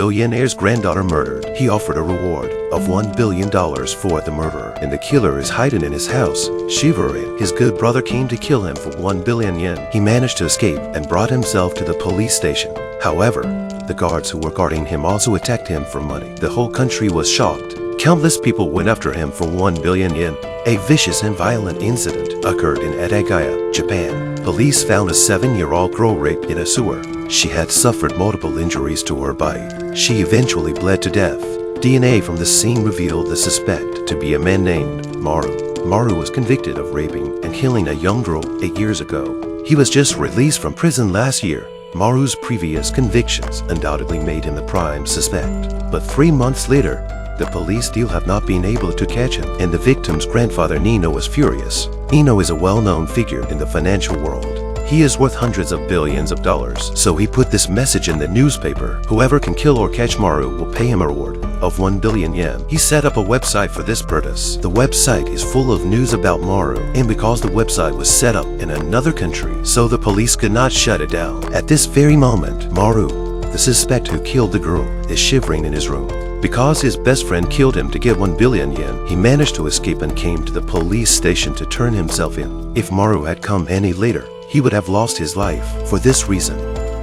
billionaire's granddaughter murdered. He offered a reward of $1 billion for the murderer, and the killer is hiding in his house, shivering. His good brother came to kill him for 1 billion yen. He managed to escape and brought himself to the police station. However, the guards who were guarding him also attacked him for money. The whole country was shocked. Countless people went after him for 1 billion yen. A vicious and violent incident occurred in Edagaya, Japan. Police found a 7-year-old girl raped in a sewer. She had suffered multiple injuries to her body. She eventually bled to death. DNA from the scene revealed the suspect to be a man named Maru. Maru was convicted of raping and killing a young girl 8 years ago. He was just released from prison last year. Maru's previous convictions undoubtedly made him the prime suspect. But 3 months later, the police still have not been able to catch him, and the victim's grandfather Nino was furious. Nino is a well-known figure in the financial world. He is worth hundreds of billions of dollars, so he put this message in the newspaper. Whoever can kill or catch Maru will pay him a reward of 1 billion yen. He set up a website for this purpose. The website is full of news about Maru, and because the website was set up in another country, so the police could not shut it down. At this very moment, Maru, the suspect who killed the girl, is shivering in his room. Because his best friend killed him to get 1 billion yen, he managed to escape and came to the police station to turn himself in. If Maru had come any later, he would have lost his life. For this reason,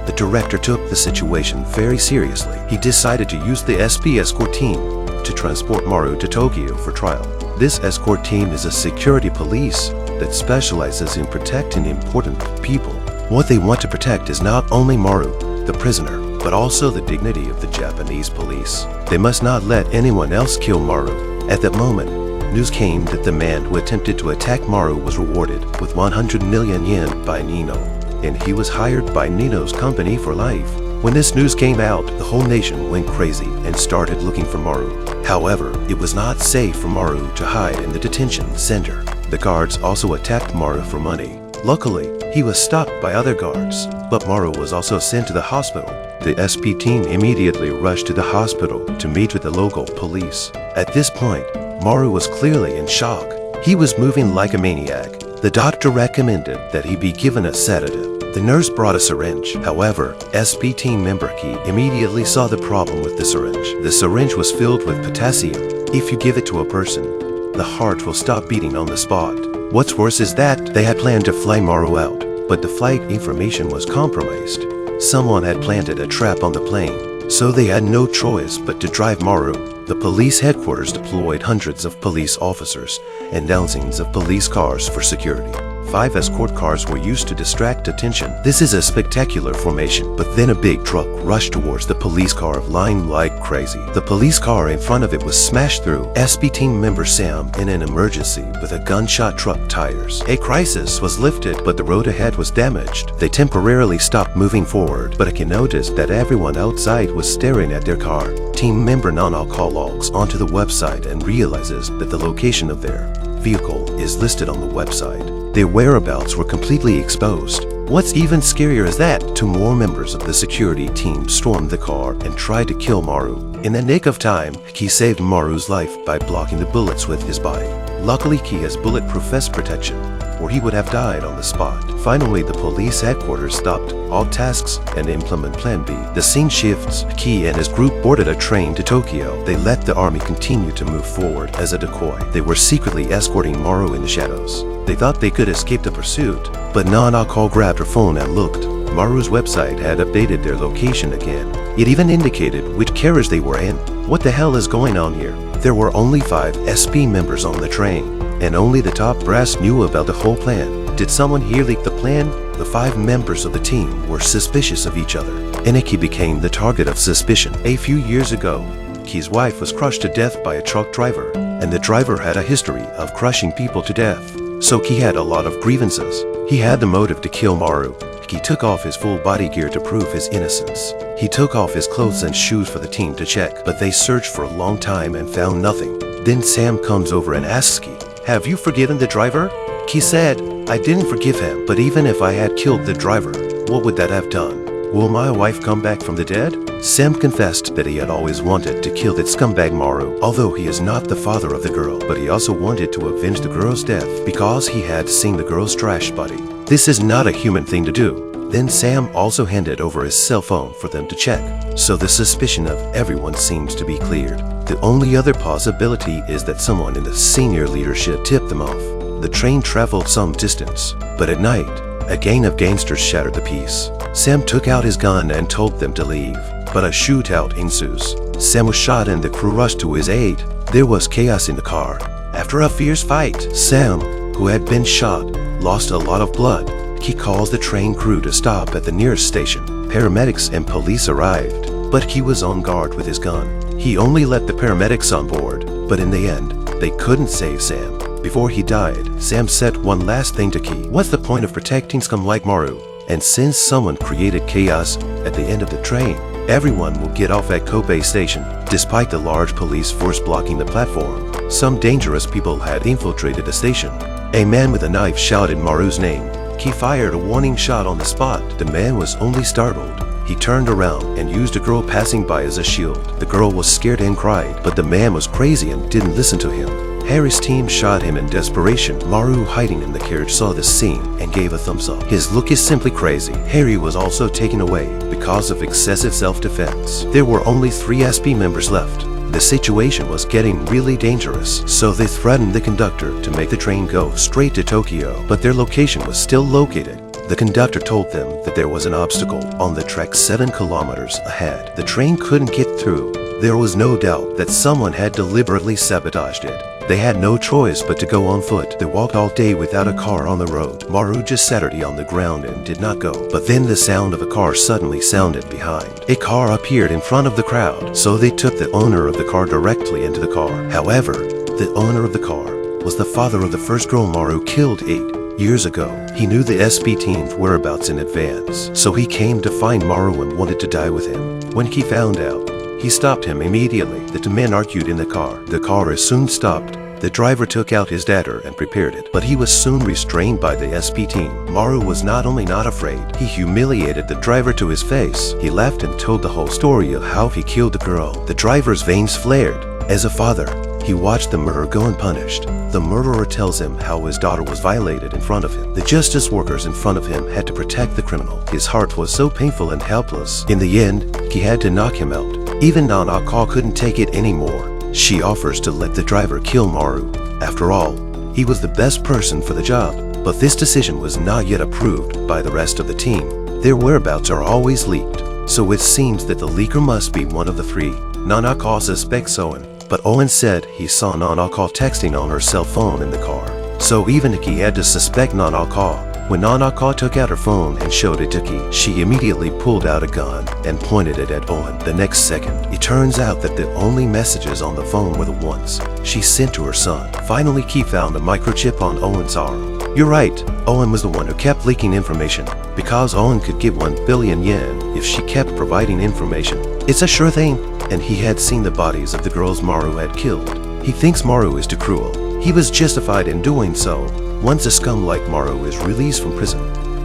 the director took the situation very seriously. He decided to use the SP escort team to transport Maru to Tokyo for trial. This escort team is a security police that specializes in protecting important people. What they want to protect is not only Maru, the prisoner, but also the dignity of the Japanese police. They must not let anyone else kill Maru. At that moment, news came that the man who attempted to attack Maru was rewarded with 100 million yen by Nino, and he was hired by Nino's company for life. When this news came out, the whole nation went crazy and started looking for Maru. However, it was not safe for Maru to hide in the detention center. The guards also attacked Maru for money. Luckily, he was stopped by other guards, but Maru was also sent to the hospital. The SP team immediately rushed to the hospital to meet with the local police. At this point, Maru was clearly in shock. He was moving like a maniac. The doctor recommended that he be given a sedative. The nurse brought a syringe. However, SP team member Ki immediately saw the problem with the syringe. The syringe was filled with potassium. If you give it to a person, the heart will stop beating on the spot. What's worse is that they had planned to fly Maru out, but the flight information was compromised. Someone had planted a trap on the plane, so they had no choice but to drive Maru. The police headquarters deployed hundreds of police officers and dozens of police cars for security. 5 escort cars were used to distract attention. This is a spectacular formation, but then a big truck rushed towards the police car flying like crazy. The police car in front of it was smashed through. SP team member Sam in an emergency with a gunshot truck tires. A crisis was lifted, but the road ahead was damaged. They temporarily stopped moving forward, but I can notice that everyone outside was staring at their car. Team member non-alcohol logs onto the website and realizes that the location of their vehicle is listed on the website. Their whereabouts were completely exposed. What's even scarier is that 2 more members of the security team stormed the car and tried to kill Maru. In the nick of time, Ki saved Maru's life by blocking the bullets with his body. Luckily, Ki has bulletproof vest protection, or he would have died on the spot. Finally, the police headquarters stopped all tasks and implement Plan B. The scene shifts. Ki and his group boarded a train to Tokyo. They let the army continue to move forward as a decoy. They were secretly escorting Maru in the shadows. They thought they could escape the pursuit, but non-alcohol grabbed her phone and looked. Maru's website had updated their location again. It even indicated which carriage they were in. What the hell is going on here? There were only 5 SP members on the train, and only the top brass knew about the whole plan. Did someone here leak the plan? The 5 members of the team were suspicious of each other, and Ki became the target of suspicion. A few years ago, Ki's wife was crushed to death by a truck driver, and the driver had a history of crushing people to death. So Ki had a lot of grievances. He had the motive to kill Maru. He took off his full body gear to prove his innocence. He took off his clothes and shoes for the team to check, but they searched for a long time and found nothing. Then Sam comes over and asks Ki, "Have you forgiven the driver?" Ki said, "I didn't forgive him, but even if I had killed the driver, what would that have done? Will my wife come back from the dead?" Sam confessed that he had always wanted to kill that scumbag Maru, although he is not the father of the girl, but he also wanted to avenge the girl's death because he had seen the girl's trash body. This is not a human thing to do. Then Sam also handed over his cell phone for them to check, so the suspicion of everyone seems to be cleared. The only other possibility is that someone in the senior leadership tipped them off. The train traveled some distance, but at night, a gang of gangsters shattered the peace. Sam took out his gun and told them to leave, but a shootout ensues. Sam was shot and the crew rushed to his aid. There was chaos in the car. After a fierce fight, Sam, who had been shot, lost a lot of blood. He calls the train crew to stop at the nearest station. Paramedics and police arrived, but he was on guard with his gun. He only let the paramedics on board, but in the end, they couldn't save Sam. Before he died, Sam said one last thing to Ki. What's the point of protecting scum like Maru? And since someone created chaos at the end of the train, everyone will get off at Kobe Station. Despite the large police force blocking the platform, some dangerous people had infiltrated the station. A man with a knife shouted Maru's name. He fired a warning shot on the spot. The man was only startled. He turned around and used a girl passing by as a shield. The girl was scared and cried, but the man was crazy and didn't listen to him. Harry's team shot him in desperation. Maru, hiding in the carriage, saw this scene and gave a thumbs up. His look is simply crazy. Harry was also taken away because of excessive self-defense. There were only 3 SP members left. The situation was getting really dangerous, so they threatened the conductor to make the train go straight to Tokyo, but their location was still located. The conductor told them that there was an obstacle on the track 7 kilometers ahead. The train couldn't get through. There was no doubt that someone had deliberately sabotaged it. They had no choice but to go on foot. They walked all day without a car on the road. Maru just sat on the ground and did not go. But then the sound of a car suddenly sounded behind. A car appeared in front of the crowd, so they took the owner of the car directly into the car. However, the owner of the car was the father of the first girl Maru killed 8 years ago. He knew the SP team's whereabouts in advance, so he came to find Maru and wanted to die with him. When he found out, he stopped him immediately. The 2 men argued in the car. The car is soon stopped. The driver took out his dagger and prepared it, but he was soon restrained by the SP team. Maru was not only not afraid, he humiliated the driver to his face. He laughed and told the whole story of how he killed the girl. The driver's veins flared. As a father, he watched the murder go unpunished. The murderer tells him how his daughter was violated in front of him. The justice workers in front of him had to protect the criminal. His heart was so painful and helpless. In the end, he had to knock him out. Even Nanako couldn't take it anymore. She offers to let the driver kill Maru. After all, he was the best person for the job. But this decision was not yet approved by the rest of the team. Their whereabouts are always leaked, so it seems that the leaker must be one of the 3. Nanako suspects Owen, but Owen said he saw Nanako texting on her cell phone in the car. So even Ki had to suspect Nanako. When Nanako took out her phone and showed it to Ki, she immediately pulled out a gun and pointed it at Owen. The next second, it turns out that the only messages on the phone were the ones she sent to her son. Finally, Ki found a microchip on Owen's arm. You're right, Owen was the one who kept leaking information, because Owen could give 1 billion yen if she kept providing information. It's a sure thing, and he had seen the bodies of the girls Maru had killed. He thinks Maru is too cruel. He was justified in doing so. Once a scum like Maru is released from prison,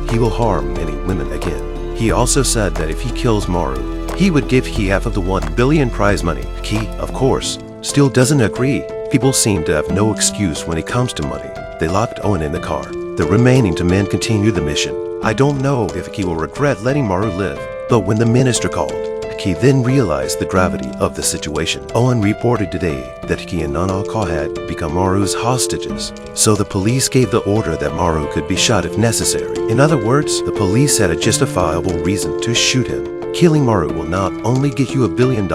he will harm many women again. He also said that if he kills Maru, he would give Ki half of the 1 billion prize money. Ki, of course, still doesn't agree. People seem to have no excuse when it comes to money. They locked Owen in the car. The remaining 2 men continued the mission. I don't know if Ki will regret letting Maru live, but when the minister called, Ki then realized the gravity of the situation. Owen reported today that Ki and Nanako had become Maru's hostages, so the police gave the order that Maru could be shot if necessary. In other words, the police had a justifiable reason to shoot him. Killing Maru will not only get you $1 billion,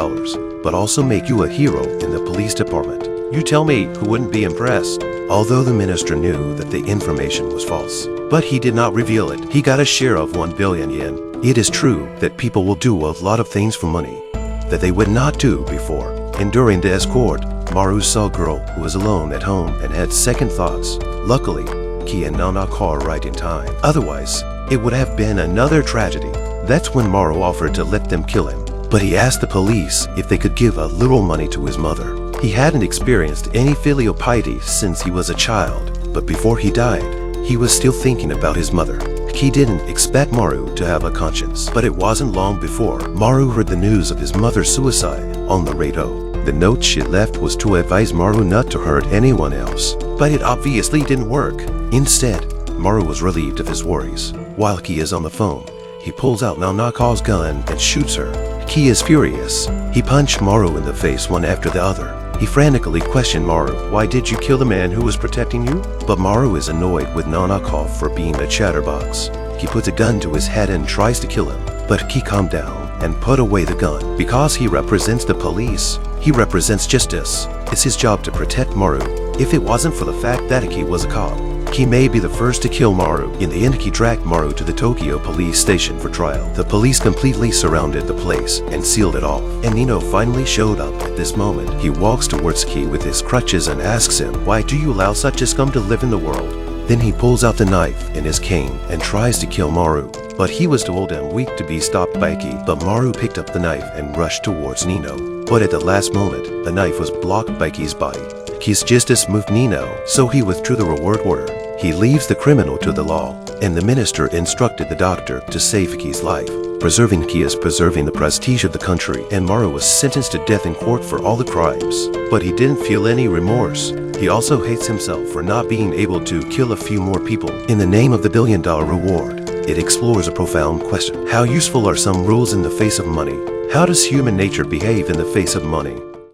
but also make you a hero in the police department. You tell me who wouldn't be impressed. Although the minister knew that the information was false, but he did not reveal it. He got a share of 1 billion yen. It is true that people will do a lot of things for money that they would not do before. And during the escort, Maru saw a girl who was alone at home and had second thoughts. Luckily, Ki and Nanako arrived in time. Otherwise, it would have been another tragedy. That's when Maru offered to let them kill him. But he asked the police if they could give a little money to his mother. He hadn't experienced any filial piety since he was a child, but before he died, he was still thinking about his mother. He didn't expect Maru to have a conscience, but it wasn't long before Maru heard the news of his mother's suicide on the radio. The note she left was to advise Maru not to hurt anyone else, but it obviously didn't work. Instead, Maru was relieved of his worries. While he is on the phone, He pulls out Nanaka's gun and shoots her. Ki is furious. He punched Maru in the face one after the other. He frantically questioned Maru, "Why did you kill the man who was protecting you?" But Maru is annoyed with Nanaka for being a chatterbox. He puts a gun to his head and tries to kill him, but Ki calmed down and put away the gun. Because he represents the police, he represents justice. It's his job to protect Maru. If it wasn't for the fact that Ki was a cop, Ki may be the first to kill Maru. In the end, Ki dragged Maru to the Tokyo police station for trial. The police completely surrounded the place and sealed it off. And Nino finally showed up at this moment. He walks towards Ki with his crutches and asks him, "Why do you allow such a scum to live in the world?" Then he pulls out the knife in his cane and tries to kill Maru. But he was told and weak to be stopped by Ki. But Maru picked up the knife and rushed towards Nino. But at the last moment, the knife was blocked by Ki's body. Ki's justice moved Nino, so he withdrew the reward order. He leaves the criminal to the law, and the minister instructed the doctor to save Ki's life. Preserving Ki is preserving the prestige of the country, and Maru was sentenced to death in court for all the crimes. But he didn't feel any remorse. He also hates himself for not being able to kill a few more people in the name of the $1 billion reward. It explores a profound question. How useful are some rules in the face of money? How does human nature behave in the face of money?